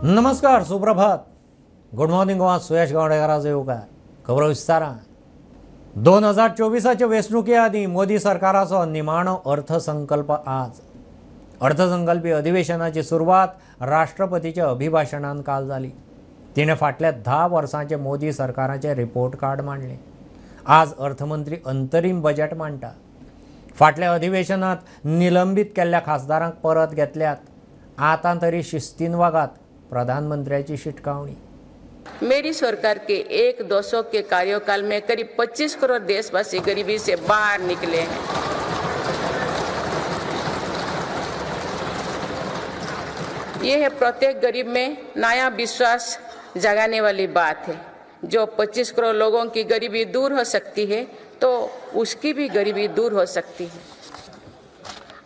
नमस्कार, सुप्रभात, good morning Goa. Suyash गावडेकरांचो येवकार. खबरो विस्तारान. 2024च्या वेंचणुके आदीं मोदी सरकाराचो निमाणो अर्थसंकल्प आज. अर्थसंकल्पीय अधिवेशनाची सुरवात राष्ट्रपतीच्या अभिभाशणान काल जाली. तिणें फाटल्या 10 वर्सांचे मोदी सरकाराचे रिपोर्ट कार्ड मांडले. आज अर्थमंत्री अंतरीम बजेट मांडटा. फाटल्या अधिवेशनात निलंबित केल्ल्या खासदारांक परत घेतल्यात. आतां तरी शिस्तीन वागात, प्रधानमंत्र्याची शिटकावणी. मेरी सरकार के एक दशक के कार्यकाल में करीब 25 करोड़ देशवासी गरीबी से बाहर निकले हैं. ये है प्रत्येक गरीब में नया विश्वास जगाने वाली बात है. जो 25 करोड़ लोगों की गरीबी दूर हो सकती है तो उसकी भी गरीबी दूर हो सकती है.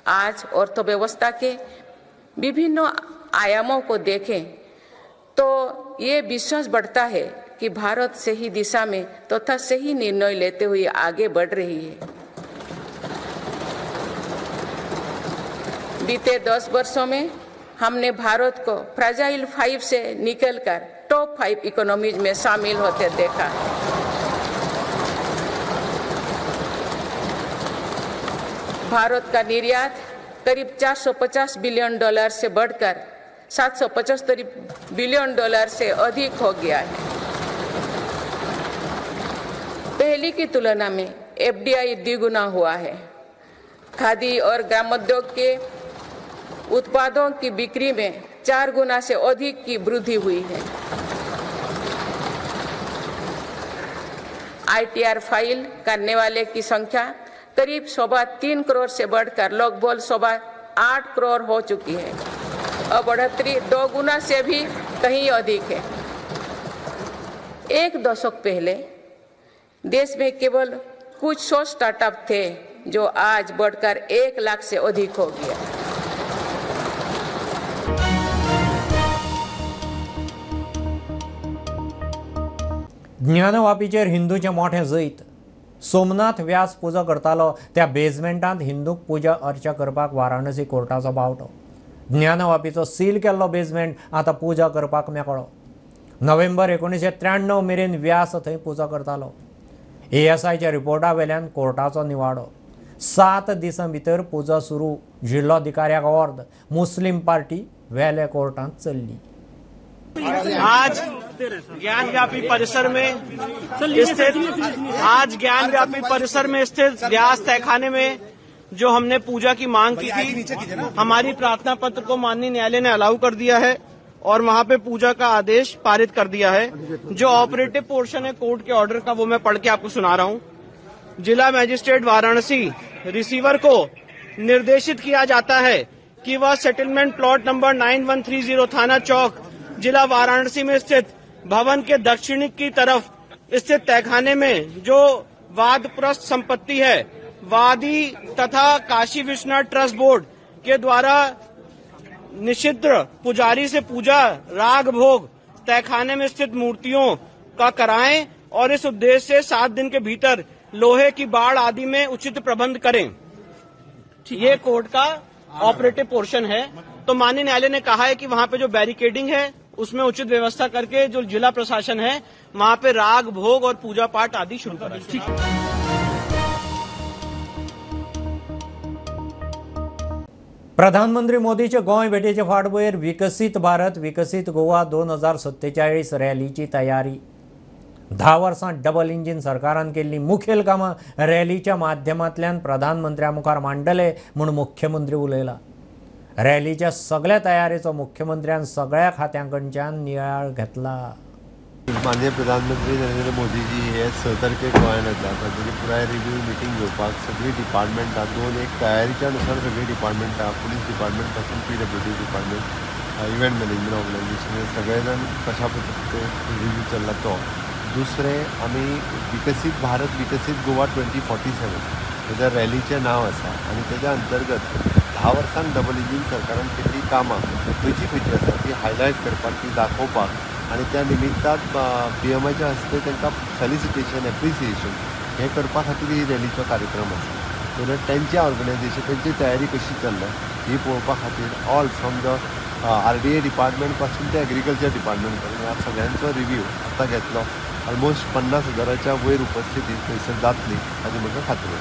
आज अर्थव्यवस्था के विभिन्न आयामों को देखें तो ये विश्वास बढ़ता है कि भारत सही दिशा में तथा सही निर्णय लेते हुए आगे बढ़ रही है. बीते 10 वर्षों में हमने भारत को फ्रेजाइल 5 से निकलकर टॉप 5 इकोनॉमीज में शामिल होते देखा. भारत का निर्यात करीब $450 बिलियन से बढ़कर $775 बिलियन से अधिक हो गया है. पहले की तुलना में एफडीआई द्विगुना हुआ है. खादी और ग्रामोद्योग के उत्पादों की बिक्री में 4 गुना से अधिक की वृद्धि हुई है. आईटीआर फाइल करने वाले की संख्या करीब 3.25 करोड़ से बढ़कर लगभग 8.25 करोड़ हो चुकी है. अब बढ़ोतरी 2 गुना से भी कहीं अधिक है. एक दशक पहले देश में केवल कुछ 100 स्टार्टअप थे जो आज बढ़कर 1 लाख से अधिक हो गया. ज्ञानवापीचेर हिंदूचे मोठे जैत. सोमनाथ व्यास पुजा करतालो त्या बेजमेंटांत हिंदूक पुजा अर्चा करपाक वाराणसी कोर्टाचो बावटो. ज्ञानवापीचो सील केल्लो बेजमेंट आतां पुजा करपाक मेकळो. नोव्हेंबर 1993 मेरेन व्यास थंय पुजा करतालो. ASIच्या रिपोर्टा वेल्यान कोर्टाचो निवाडो. 7 दिसां भितर पुजा सुरू. जिल्लोधिकाऱ्याक अर्द. मुस्लिम पार्टी वेले कोर्टांत चल्ली. आज ज्ञानव्यापी परिसर में स्थित व्यास तहखाने में जो हमने पूजा की मांग की थी, हमारी प्रार्थना पत्र को माननीय न्यायालय ने अलाउ कर दिया है और वहां पे पूजा का आदेश पारित कर दिया है. जो ऑपरेटिव पोर्शन है कोर्ट के ऑर्डर का वो मैं पढ़ के आपको सुना रहा हूं. जिला मजिस्ट्रेट वाराणसी रिसीवर को निर्देशित किया जाता है कि वह सेटलमेंट प्लॉट नंबर 9130 थाना चौक जिला वाराणसी में स्थित भवन के दक्षिणी की तरफ स्थित तहखाने में जो वादप्रस्त संपत्ति है, वादी तथा काशी विश्वनाथ ट्रस्ट बोर्ड के द्वारा निषिद्ध पुजारी से पूजा राग भोग तहखाने में स्थित मूर्तियों का कराएं और इस उद्देश्य से 7 दिन के भीतर लोहे की बाड़ आदि में उचित प्रबंध करें. ये कोर्ट का ऑपरेटिव पोर्शन है. तो माननीय न्यायालय ने कहा है कि वहां पे जो बैरिकेडिंग है उसमें उचित व्यवस्था करके जो जिला प्रशासन है वहां पे राग भोग और पूजा पाठ आदि शुरू करें. ठीक है. प्रधानमंत्री मोदीचे गोंय भेटेचे फाटभुंयेर विकसीत भारत विकसीत गोवा 2047 रॅलीची तयारी. 10 वर्सां डबल इंजिन सरकारान केल्ली मुखेल कामां रॅलीच्या माध्यमांतल्यान प्रधानमंत्र्या मुखार मांडले म्हूण मुख्यमंत्री उलयला. रॅलीच्या सगळ्या तयारेचो मुख्यमंत्र्यान सगळ्या खात्यांकडच्यान नियाळ घेतला. माननीय प्रधानमंत्री नरेंद्र मोदी जी हे 6 तारखेक गोंयांत येतात. ताची पुराय रिव्ह्यू मिटींग घेवपाक सगळीं डिपार्टमेंटां एक तयारीच्या नुसार सगळीं डिपार्टमेंटां पुलीस डिपार्टमेंट पासून PWD department event management organisation सगळे जाण कशा पद्दतीन रिव्ह्यू चल्ला तो. दुसरें आमी विकसीत भारत विकसीत गोवा 2047 हेच्या रॅलीचें नांव आसा आनी तेच्या अंतर्गत 10 वर्सां डबल इंजीन सरकारान केल्ली कामां खंयची आसा ती हायलायट करपाक ती दाखोवपाक आनी त्या निमित्तान PMच्या हस्ते तांकां सॅलिसिटेशन एप्रिसिएशन हें करपा खातीर ही रॅलीचो कार्यक्रम आसा. तर तेंच्या ऑर्गनायझेशन तेंची तयारी कशी चल्ल्या ही पळोवपा खातीर all from the RDA department पासून ते ॲग्रिकल्चर डिपार्टमेंट पर्यंत ह्या सगळ्यांचो रिव्ह्यू आता घेतलो. ऑलमोस्ट 50,000च्या वयर उपस्थिती थंयसर जातली हाची म्हाका खात्री.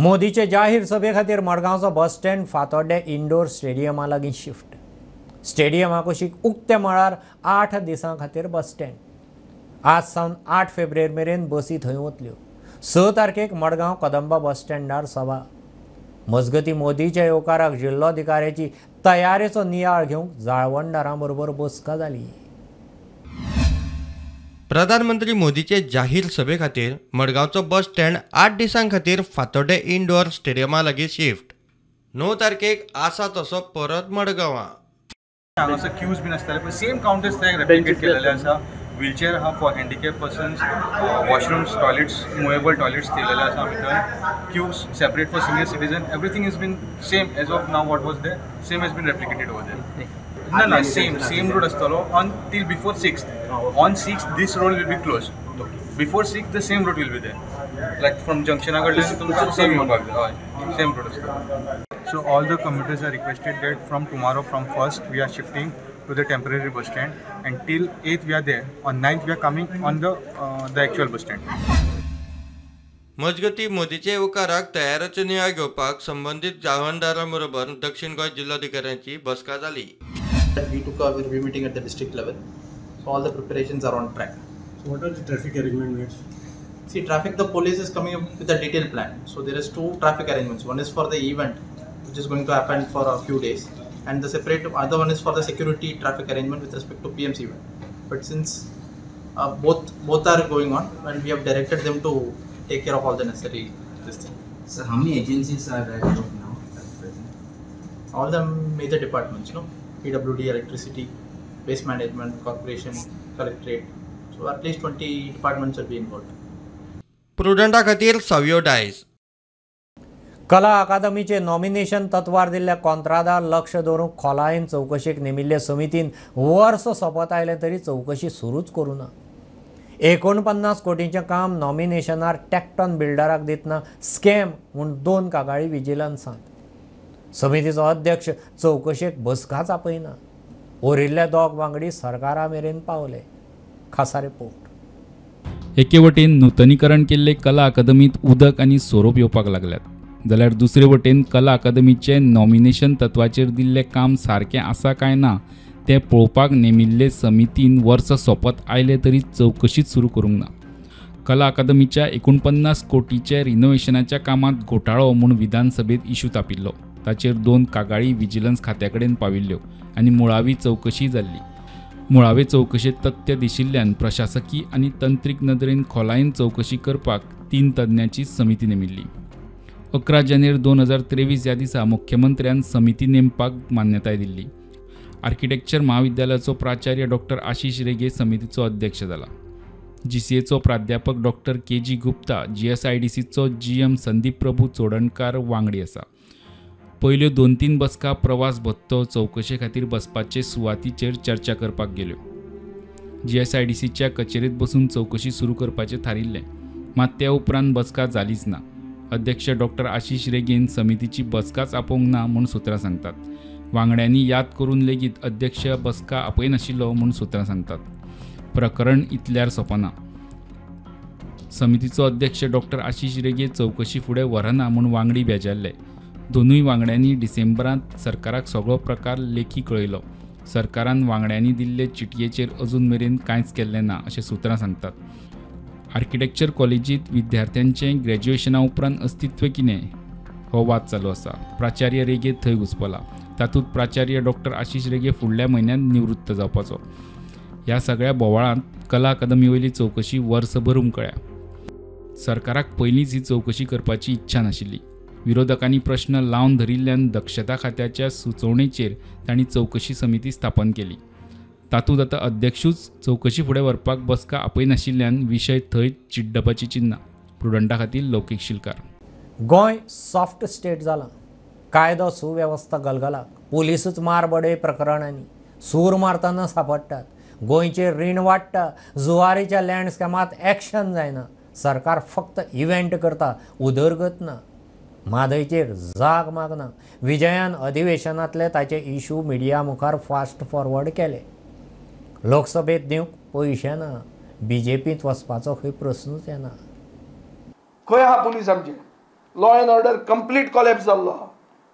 मोदीचे जाहीर सभे खातीर मडगांवचो बस स्टँड फातोड्डे इंडोर स्टेडियमा लागीं शिफ्ट. स्टेडियमा कुशीक उक्त्या मळार 8 दिसां खातीर बस स्टँड. आज सावन 8 फेब्रुवारी मेरेन बसी थंय वतल्यो. 6 तारखेक मडगांव कदंबा बस स्टँडार सभा. मजगतीं मोदीच्या येवकाराक जिल्लोधिकाऱ्याची तयारेचो नियाळ घेवंक जाळवणदारां बरोबर बसका जाली. प्रधानमंत्री मोदीचे जाहीर सभे खातीर मडगांवचो बस स्टँड 8 दिसां खातीर फातोड्डे इंडोर स्टेडियमा लागीं शिफ्ट. 9 तारखेक आसा तसो परत मडगांवां. हांगासर क्यूज बीन आसताले पण सेम काउंटर्स थंय रेप्लिकेट केलेले आसा. व्हीलचेअर हा for handicap persons, washrooms, toilets, movable toilets दिलेले आसा आमी थंय. Queues separate for senior citizen. Everything is been same as of now what was there. Same as been replicated over there. ना same road आसतलो on till before 6th. On 6th this road will be closed. Before 6th the same road will be there. Like from junction कडल्यान तुमचो same येवपाक जाय. हय same road आसतलो. So all the commuters are requested that from tomorrow, from 1st, we are shifting to the temporary bus stand, and till 8th we are there. On 9th we are coming on the actual bus stand. मजगती मोदीचे येवकाराक तयारेचो नियाळ घेवपाक संबंधीत जाळवणदारां बरोबर दक्षिण गोंय जिल्लोधिकाऱ्यांची बसका जाली. We took a review meeting at the district level, so all the preparations are on track. So what are the traffic arrangements? See, traffic, the police is coming up with a detailed plan. So there is 2 traffic arrangements. One is for the event, which is going to happen for a few days, and the separate other one is for the security traffic arrangement with respect to PMC event. But since both are going on, and we have directed them to take care of all the necessary this thing. So how many agencies are there now at present? All the major departments, no? PWD, electricity, waste management, corporation, collectorate. So at least 20 departments will be involved. प्रुडंटा खातीर सव्यो डायस. कला अकादमीचे nomination तत्वार दिल्ल्या कंत्रादार लक्ष दवरूंक खोलायेन चवकशेक नेमिल्ले समितीन वर्स सोंपत आयलें तरी चवकशी सुरूच करूं ना. 49 कोटींचें काम नॉमिनेशनार टॅक्टॉन बिल्डराक दितना स्कॅम म्हूण 2 कागाळी विजिलन्सांत. समितीचो अध्यक्ष चवकशेक बसकाच आपयना. उरिल्ले 2 वांगडी सरकारा मेरेन पावले. खासा रिपोर्ट. एके वटेन नूतनीकरण केल्ले कला अकादमीत उदक आनी सोरोप येवपाक लागल्यात, जाल्यार दुसरे वटेन कला अकादमीचे नॉमिनेशन तत्वाचेर दिल्लें काम सारकें आसा काय ना तें पळोवपाक नेमिल्ले समितीन वर्स सोंपत आयले तरी चवकशीच सुरू करूंक ना. कला अकादमीच्या 49 कोटीचे रिनोव्हेशनाच्या कामांत घोटाळो म्हूण विधानसभेत इश्यू तापिल्लो. ताचेर 2 कागाळी विजिलन्स खात्या कडेन पाविल्ल्यो आनी मुळावी चवकशी जाल्ली. मुळावे चवकशेत तथ्य दिशिल्ल्यान प्रशासकी आनी तंत्रीक नदरेन खोलायेन चवकशी करपाक 3 तज्ञांची समिती नेमिल्ली. 11 जानेर 2023 ह्या दिसा मुख्यमंत्र्यान समिती नेमपाक मान्यताय दिल्ली. आर्किटेक्चर महाविद्यालयाचो प्राचार्य डॉक्टर आशिष रेगे समितीचो अध्यक्ष जाला. GCAचो प्राध्यापक डॉक्टर KG गुप्ता, GSIDCचो GM संदीप प्रभू चोडणकार वांगडी आसा. पयल्यो 2-3 बसका प्रवास भत्तो चवकशे खातीर बसपाचे सुवातीचेर चर्चा करपाक गेल्यो. GSIDCच्या कचेरेंत बसून चवकशी सुरू करपाचें थारिल्लें, मात त्या उपरांत बसका जालीच ना. अध्यक्ष डॉक्टर आशिष रेगेन समितीची बसकाच आपोवंक ना म्हूण सुत्रां सांगतात. वांगड्यांनी याद करून लेगीत अध्यक्ष बसका आपयनाशिल्लो म्हूण सुत्रां सांगतात. प्रकरण इतल्यार सोंपना. समितीचो अध्यक्ष डॉक्टर आशिष रेगे चवकशी फुडें व्हरना म्हूण वांगडी बेजारले. दोनूय वांगड्यांनी डिसेंबरांत सरकाराक सगळो प्रकार लेखी कळयलो. सरकारान वांगड्यांनी दिल्ले चिटयेचेर अजून मेरेन कांयच केल्लें ना अशें सुत्रां सांगतात. आर्किटेक्चर कॉलेजींत विद्यार्थ्यांचें ग्रॅज्युएशना उपरांत अस्तित्व कितें हो वाद चालू आसा. प्राचार्य रेगे थंय घुसपला. तातूंत प्राचार्य डॉक्टर आशिष रेगे फुडल्या म्हयन्यांत निवृत्त जावपाचो. ह्या सगळ्या बोवाळांत कला अकादमी वयली चवकशी वर्सभर उमकळ्या. सरकाराक पयलींच ही चवकशी करपाची इच्छा नाशिल्ली. विरोधकांनी प्रश्न लावन धरिल्ल्यान दक्षता खात्याच्या सुचोवणेचेर तांणी चवकशी समिती स्थापन केली. तातूंत आतां अध्यक्षूच चवकशी फुडें व्हरपाक बसका आपयनाशिल्ल्यान विशय थंय चिड्डपाची चिन्नां. प्रुडंटा खातीर लौकीक शिलकार. गोंय सॉफ्ट स्टेट जाला. कायदो सुवेवस्था गलगलाक. पुलीसच मारबडे प्रकरणांनी सूर मारतना सापडटात. गोंयचेर रीण वाडटा. जुवारीच्या लँड स्कॅमात एक्शन जायना. सरकार फक्त इव्हेंट करता, उदरगत ना. म्हादयचेर जाग मागना. विजयान अधिवेशनांतले ताचे इशू मिडिया मुखार फास्ट फॉरवर्ड केले. लोकसभेत दिवंक पयशे ना, बीजेपींत वचपाचो खंय प्रस्नूच येना. खंय आहा पुलीस आमचे? Law end order complete collapse जाल्लो आहा.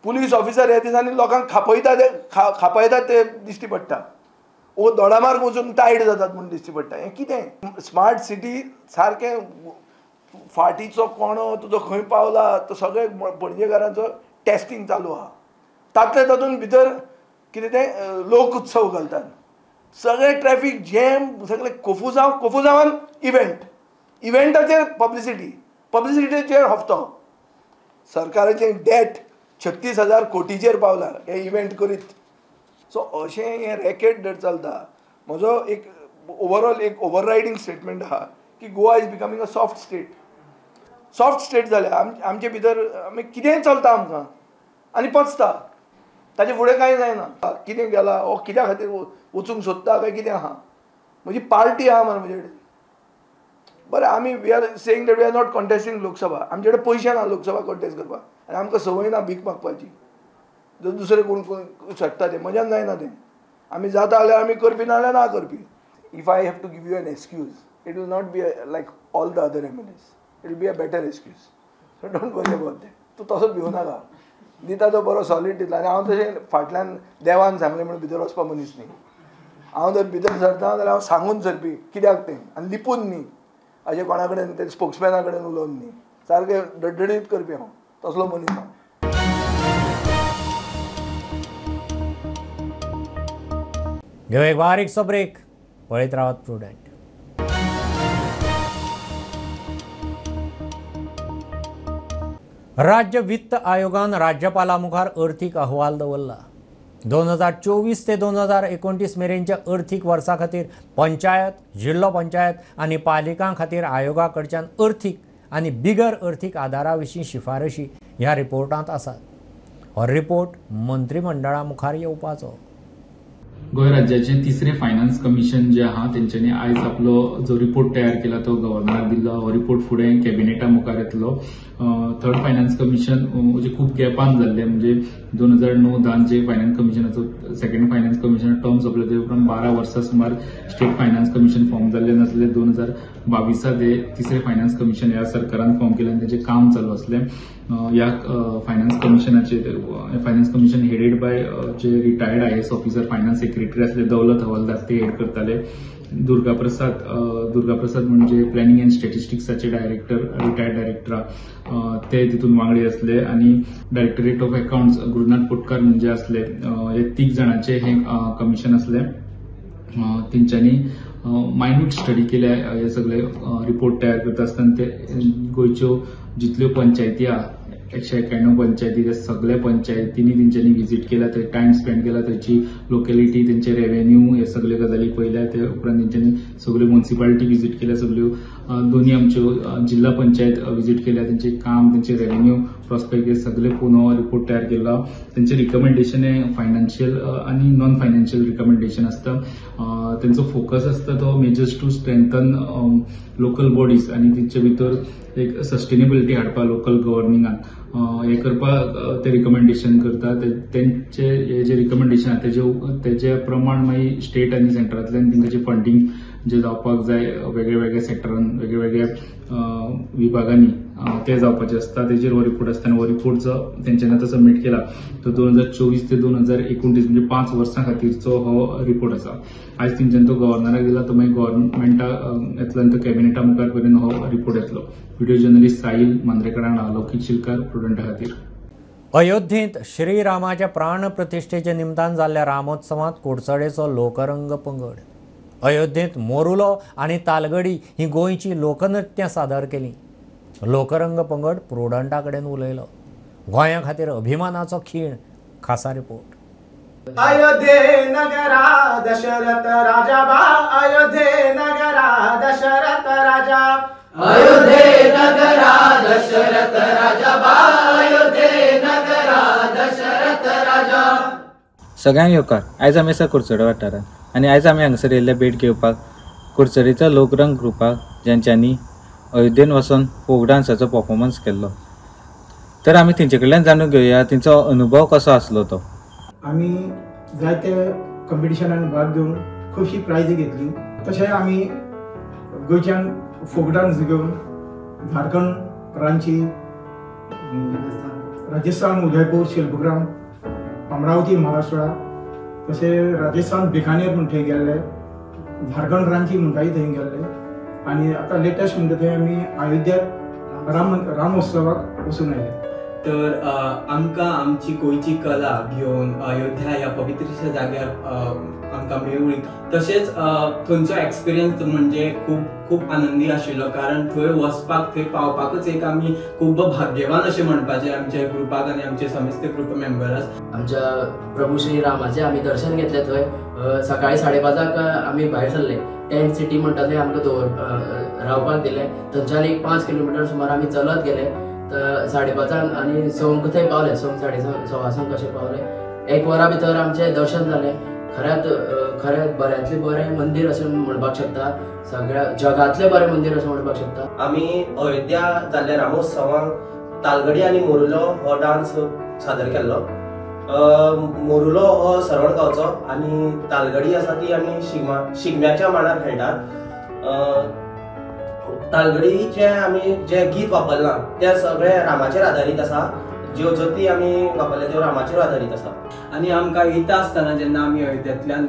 पुलीस ऑफिसर ह्या दिसांनी लोकांक खापयतात ते दिश्टी पडटा. ओ दोडामार्ग वचून टायट जातात म्हूण दिश्टी पडटा. हें कितें? स्मार्ट सिटी सारकें फाटीचो कोणो तुजो खंय पावला तो सगळे पणजेकारांचो टेस्टिंग चालू आहा. तातूंत भितर कितें तें लोक उत्सव घालतात. सगळे ट्रॅफिक जॅम, सगळे कोफुजावान इव्हेंटाचेर पब्लिसिटीचेर हफ्तो. सरकाराचें डेट 36,000 कोटीचेर पावला हे इव्हेंट करीत. सो अशें हें रॅकेट जर चलता. म्हजो एक ओवरऑल एक ओवररायडींग स्टेटमेंट आहा की Goa is becoming a soft state जाल्या. आमचे भितर कितेंय चलता आमकां आनी पचता. ताचे फुडें कांय जायना. कितें गेला हो कित्या खातीर वचूंक सोदता काय कितें आहा. म्हजी पार्टी आहा म्हजे कडेन. बरें आमी we are saying that we are not contesting Lok Sabha. आमचे कडेन पयशे ना लोकसभा कॉन्टेस्ट करपाक आनी आमकां संवय ना भीक मागपाची. जर दुसरे कोण शकता ते मजान जायना तें. आमी जाता जाल्यार आमी करपी ना जाल्यार ना करपी. If I have to give you an excuse it will not be like all the other MLAs. It will be a better excuse. So don't worry about that. तूं तसोच भिवू नाका. दिता तो बरो सॉलीड दितलो. आनी हांव तशें फाटल्यान देवान सांगलें म्हणून भितर वचपा मनीस न्ही. हांव जर भितर सरता जाल्यार हांव सांगून सरपी कित्याक तें आनी लिपून न्ही. अशें कोणा कडेन ते स्पोक्समॅना कडेन उलोवन न्ही. सारकें डडडीत करपी हांव तसलो मनीस हांव. घेऊ एक बारीकसो ब्रेक. पळयत रावत प्रुडंट. राज्य वित्त आयोगान राज्यपाला मुखार अर्थीक अहवाल दवरला. 2024 ते 2029 मेरेनच्या अर्थीक वर्सा खातीर पंचायत, जिल्लो पंचायत आनी पालिकां खातीर आयोगा कडच्यान अर्थीक आनी बिगर अर्थीक आदारा विशीं शिफारशी ह्या रिपोर्टांत आसात. हो रिपोर्ट मंत्रिमंडळा मुखार येवपाचो. गोंय राज्याचें तिसरें फायनान्स कमिशन जे आहा तेंच्यांनी आयज आपलो जो रिपोर्ट तयार केला तो गव्हर्नराक दिल्लो. हो रिपोर्ट फुडें कॅबिनेटा मुखार येतलो. थर्ड फायनान्स कमिशन म्हणजे खूब गॅपान जाल्ले. म्हणजे 2009-10 जे फायनान्स कमिशनाचो सेकंड फायनान्स कमिशन टर्म सोंपले ते उपरांत 12 वर्सां सुमार स्टेट फायनान्स कमिशन फॉर्म जाल्ले नासले. 2022 ते तिसरें फायनान्स कमिशन ह्या सरकारान फॉर्म केलें आनी तेचें काम चालू आसलें. ह्या फायनान्स कमिशन हेडेड बाय जे retired IAS officer finance secretary आसले दौलत हवालदार ते हेड करताले. दुर्गा प्रसाद म्हणजे प्लॅनिंग अँड स्टॅटिस्टिक्साचे डायरेक्टर रिटायर्ड डायरेक्टर ते तितून वांगडी असले. आणि directorate of accounts Gurunath Kotkar म्हणजे असले. हे 3 जाणांचे हे कमिशन असले. तेंच्यांनी मायन्यूट स्टडी केल्या. हे सगळे रिपोर्ट तयार करता आसतना ते गोंयच्यो जितल्यो पंचायती आहा 191 पंचायती त्या सगळ्या पंचायतींनी तेंच्यांनी व्हिजिट केला. ते टायम स्पेंड केला. त्याची लोकॅलिटी तेंचे रेव्हेन्यू हे सगळे गजाली पळयल्या. ते उपरांत तेंच्यांनी सगळ्यो म्युनिसिपालिटी व्हिजिट केल्या. सगळ्यो दोन्ही आमच्यो जिल्हा पंचायत व्हिजिट केल्या. तेंचे काम तेंचे रेव्हेन्यू प्रॉस्पेक्ट हे सगळे पळोवन रिपोर्ट तयार केला. तेंचे रिकमेंडेशन हे फायनान्शियल आणि नॉन फायनान्शियल रिकमेंडेशन असतं. तेंचो फोकस असता तो measures to strengthen local bodies आणि तेंचे भितर एक सस्टेनेबिलिटी हाडपा लोकल गव्हर्निंगान हे करपाक ते रिकमेंडेशन करता. तेंचे हे जे रिकमेंडेशन आहा तेजे प्रमाण मागीर स्टेट आनी सेंटरांतल्यान तेंकां फंडिंग जे जावपाक जाय वेगळ्या वेगळ्या सेक्टरान वेगळ्या विभागांनी ते जावपाचे असता. तेजेर हो रिपोर्ट आसता. आनी हो रिपोर्ट जो तेंच्यांनी आतां सबमीट केला तो 2024 ते 2029 म्हणजे 5 वर्सां खातीरचो हो रिपोर्ट आसा. आयज तेंच्यांनी तो गव्हर्नराक दिला. तो मागीर गव्हर्नमेंटा येतल्यान तो कॅबिनेटा मुखार पर्यंत हो रिपोर्ट येतलो. व्हिडिओ जर्नलिस्ट साहिल मांद्रेकर हांगा, लौकीक शिलकार प्रुडंटा खातीर. अयोध्येंत श्रीरामाच्या प्राण प्रतिश्ठेच्या निमतान जाल्ल्या रामोत्सवांत कुडचडेचो लोकरंग पंगड. अयोध्येंत मोरुलो आनी तालगडी ही गोंयची लोकनृत्यां सादर केली. लोकरंग पंगड प्रुडंटा कडेन उलयलो. गोंया खातीर अभिमानाचो खीण खासा रिपोर्ट. अयोध्ये नगरा दशरथ राजा बा. अयोध्ये नगरा दशरथ राजा. अयोध्ये नगरा दशरथ राजा बा. अयोध्ये नगरा दशरथ राजा. सगळ्यांक येवकार. आयज आमी आसा कुडचडे वाठारांत आनी आयज आमी हांगासर येयल्ले भेट घेवपाक कुडचडेच्या लोकरंग ग्रुपाक, ज्यांच्यांनी अयोध्येन वचून फोक डान्साचो परफॉर्मन्स केल्लो. तर आमी तेंचे कडल्यान जाणून घेवया तेंचो अनुभव कसो आसलो तो. आमी जायते कॉम्पिटिशनान भाग घेवन खुबशी प्रायजी घेतली. तशें आमी गोंयच्यान फोक डान्स घेवन झारखंड, रांची, राजस्थान, उदयपूर, शिल्पग्राम, अमरावती, महाराष्ट्रा, तशें राजस्थान बिकानेर म्हूण थंय गेल्ले, झारखंड रांची म्हणटाय थंय गेल्ले, आनी आतां लेटस्ट म्हणटा थंय आमी अयोध्याक राम उत्सवाक वचून आयले. तर आमकां आमची गोंयची कला घेवन अयोध्या ह्या पवित्रशा जाग्यार आमकां मेळ्ळी. तशेंच थंयचो एक्सपिरियन्स म्हणजे खूब आनंदी आशिल्लो, कारण थंय वचपाक, थंय पावपाकच एक आमी खूब भाग्यवान अशें म्हणपाचें आमच्या ग्रुपाक आनी आमचे समेस्त ग्रुप मेंबर्स. आमच्या प्रभू श्री रामाचें आमी दर्शन घेतलें. थंय सकाळी 5:30 आमी भायर सरले. टेंट सिटी म्हणटा थंय आमकां रावपाक दिलें. थंयच्यान एक 5 किलोमिटर सुमार आमी चलत गेले. 5:30 आनी संक थंय पावले. संक 6:30 कशें पावले. 1 वरा भितर आमचें दर्शन जालें. खरेंच बऱ्यांतलें बरें मंदीर अशें म्हणपाक शकता. सगळ्या जगांतलें बरें मंदीर अशें म्हणपाक शकता. आमी अयोध्या जाल्ल्या रामोत्सवाक तालगडी आनी मोरुलो हो डान्स सादर केल्लो. मोरुलो हो सरवण गांवचो आनी तालगडी आसा ती आमी शिगम्याच्या मांडार खेळटात. तालगडीचे आमी जे गीत वापरलां ते सगळे रामाचेर आदारीत आसा. ज्यो जती आमी वापरल्या त्यो रामाचेर आदारीत आसा. आनी आमकां येता आसतना जेन्ना आमी अयोध्येंतल्यान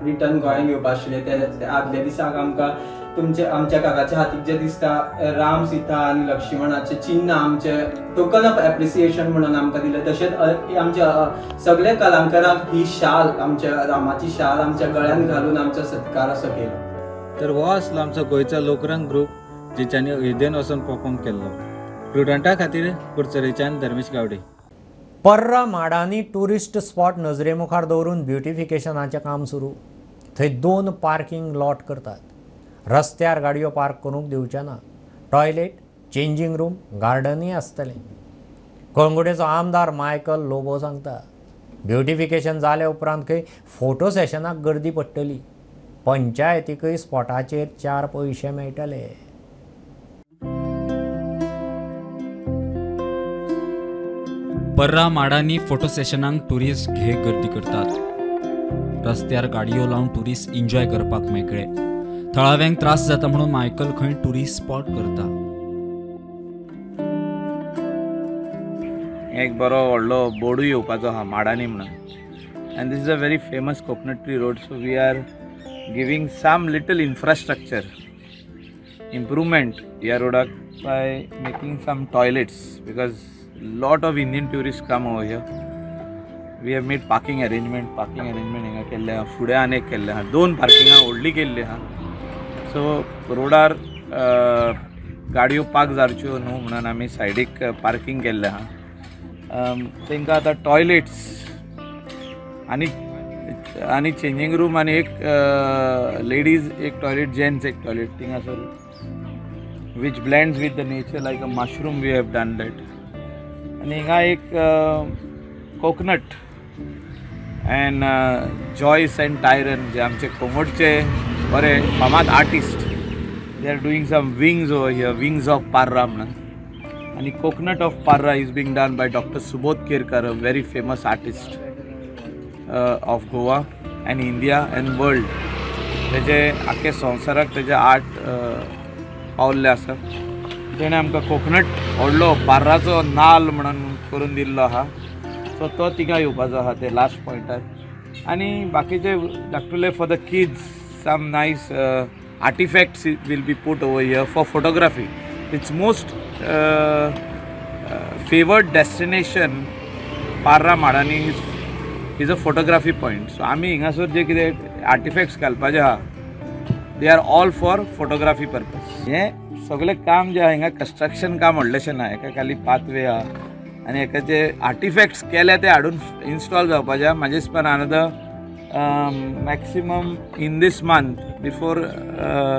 रिटर्न गोंयांत येवपा आशिल्ले ते आदल्या दिसाक आमकां आमच्या काकाच्या हातीक जे दिसता राम, सीता आनी लक्ष्मणाचे चिन्ह, आमचे टोकन ऑफ एप्रिसिएशन म्हणून आमकां दिलें. तशेंच आमच्या सगळे कलाकारांक ही शाल, आमच्या रामाची शाल आमच्या गळ्यान घालून आमचो सत्कार असो केलो. तर हो आसलो आमचो गोंयचो लोकरंग ग्रूप जेच्यांनी अयोध्येन वचून परफॉर्म केल्लो. प्रुडंटा खातीर कुडचडेच्यान धर्मेश गावडे. पर्रा माडांनी टुरिस्ट स्पॉट नजरे मुखार दवरून ब्युटिफिकेशनाचें काम सुरू. थंय 2 पार्किंग लॉट करतात. रस्त्यार गाडयो पार्क करूंक दिवचे ना. टॉयलेट, चेंजिंग रूम, गार्डनय आसतलें. कळंगुटेचो आमदार मायकल लोबो सांगता ब्युटिफिकेशन जाल्या उपरांत खंय फोटो सेशनाक गर्दी पडटली. पंचायतीकय स्पॉटाचेर 4 पयशे मेळटले. पर्रा माडांनी फोटो सेशनाक टुरिस्ट घे गर्दी करतात. रस्त्यार गाडयो लावन टुरिस्ट एन्जॉय करपाक मेकळे. थळाव्यांक त्रास जाता म्हणून मायकल खंय टुरिस्ट स्पॉट करता. एक बरो व्हडलो बोर्डूय येवपाचो आहा माडांनी म्हणून. And this is a very famous coconut tree road. So we are giving some little infrastructure improvement ह्या रोडाक by making some toilets because lot of Indian tourists come over here. We have made parking arrangement हिंगा केल्ले आहा. फुडें आनी एक केल्ले आहा. 2 पार्किंगां व्हडली केल्ली आहा. सो रोडार गाडयो पार्क जावच्यो न्हू म्हणून आमी सायडीक पार्किंग केल्लें आहा. तांकां आतां टॉयलेट्स आनी चेंजिंग रूम आनी एक लेडीज एक टॉयलेट, जेंट्स एक toilet थिंगासर which blends with the nature like a mushroom. We have done that. आणि हिंगा एक coconut and Joyce and Tyrone जे आमचे कोंगोडचे बरे फामाद artist they are doing some wings over here, wings of Parra म्हणून. आणि coconut of Parra is being done by doctor Subodh Kerkar, a very famous artist of Goa and India and world. तेजे आख्खे संवसाराक तेजे आर्ट पावल्ले आसा. तेणें आमकां कोकोनट व्हडलो पार्राचो नाल म्हणून करून दिल्लो आहा. सो तो तिका येवपाचो आहा ते लास्ट पॉयंटार. आनी बाकीचे धाकटुले for the kids some nice artifacts will be put over here for photography. It's most favoured destination Parra माडांनी is a photography point. So आमी हिंगासर जे कितें आर्टिफॅक्ट्स घालपाचे आहा they are all for photography purpose. हें सगळें काम जे आहा हिंगा कंस्ट्रक्शन काम व्हडलेशें ना. हेका खाली पाथवे आहा आनी हेका जे आर्टिफॅक्ट्स केले ते हाडून इन्स्टॉल जावपाचे आहा. म्हाजे हिसपान another maximum in this month before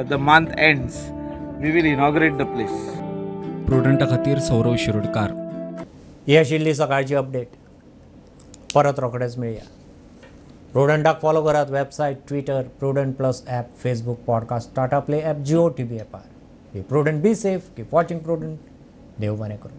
the month ends we will inaugurate the place. प्रुडंटा खातीर सौरव शिरोडकार. ही आशिल्ली सकाळची अपडेट. परत रोखडेच मेळया. प्रुडंटाक फॉलो करात. Website, Twitter, Prudent plus app, Facebook, podcast, Tata play app, Jio TV ॲपार. Be Prudent, be safe, keep watching Prudent. देव बरें करूं.